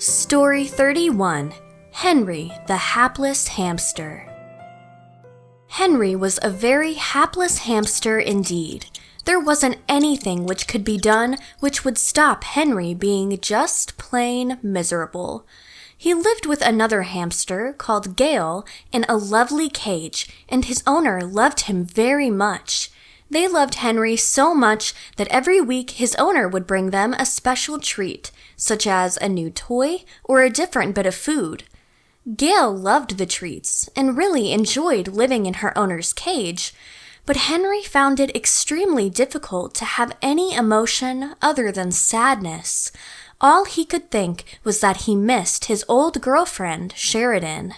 Story 31. Henry the Hapless Hamster. Henry was a very hapless hamster indeed. There wasn't anything which could be done which would stop Henry being just plain miserable. He lived with another hamster called Gale in a lovely cage, and his owner loved him very much. They loved Henry so much that every week his owner would bring them a special treat, such as a new toy or a different bit of food. Gale loved the treats and really enjoyed living in her owner's cage, but Henry found it extremely difficult to have any emotion other than sadness. All he could think was that he missed his old girlfriend, Sheridan.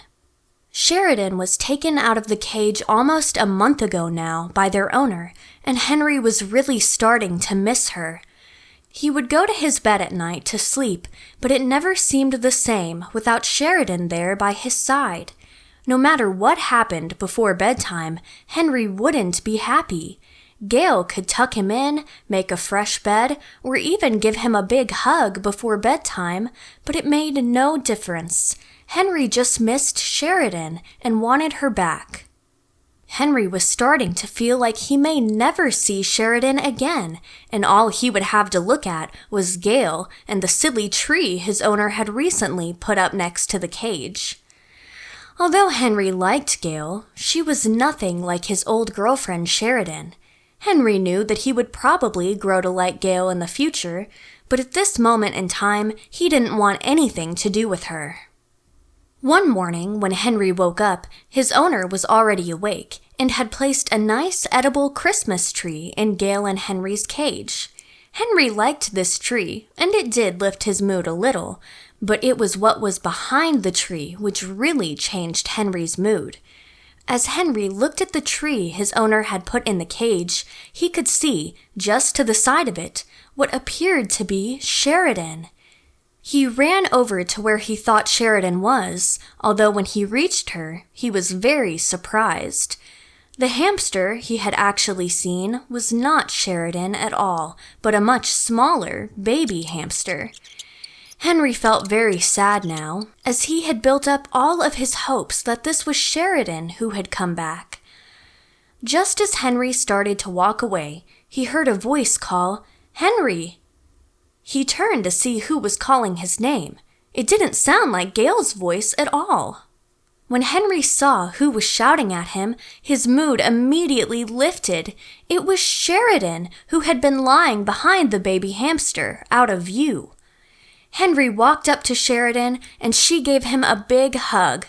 Sheridan was taken out of the cage almost a month ago now by their owner, and Henry was really starting to miss her. He would go to his bed at night to sleep, but it never seemed the same without Sheridan there by his side. No matter what happened before bedtime, Henry wouldn't be happy. Gale could tuck him in, make a fresh bed, or even give him a big hug before bedtime, but it made no difference. Henry just missed Sheridan and wanted her back. Henry was starting to feel like he may never see Sheridan again, and all he would have to look at was Gale and the silly tree his owner had recently put up next to the cage. Although Henry liked Gale, she was nothing like his old girlfriend Sheridan. Henry knew that he would probably grow to like Gale in the future, but at this moment in time, he didn't want anything to do with her. One morning, when Henry woke up, his owner was already awake and had placed a nice edible Christmas tree in Gale and Henry's cage. Henry liked this tree, and it did lift his mood a little, but it was what was behind the tree which really changed Henry's mood. As Henry looked at the tree his owner had put in the cage, he could see, just to the side of it, what appeared to be Sheridan. He ran over to where he thought Sheridan was, although when he reached her, he was very surprised. The hamster he had actually seen was not Sheridan at all, but a much smaller baby hamster. Henry felt very sad now, as he had built up all of his hopes that this was Sheridan who had come back. Just as Henry started to walk away, he heard a voice call, "Henry!" He turned to see who was calling his name. It didn't sound like Gale's voice at all. When Henry saw who was shouting at him, his mood immediately lifted. It was Sheridan, who had been lying behind the baby hamster, out of view. Henry walked up to Sheridan, and she gave him a big hug.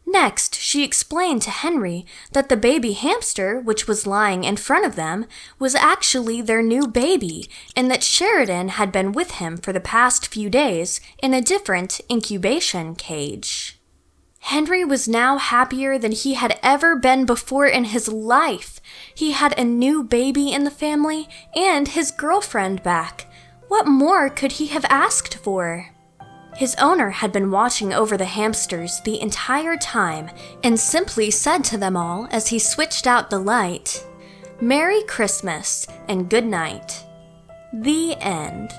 Next, she explained to Henry that the baby hamster, which was lying in front of them, was actually their new baby, and that Sheridan had been with him for the past few days in a different incubation cage. Henry was now happier than he had ever been before in his life. He had a new baby in the family and his girlfriend back. What more could he have asked for? His owner had been watching over the hamsters the entire time and simply said to them all as he switched out the light, "Merry Christmas and good night." The end.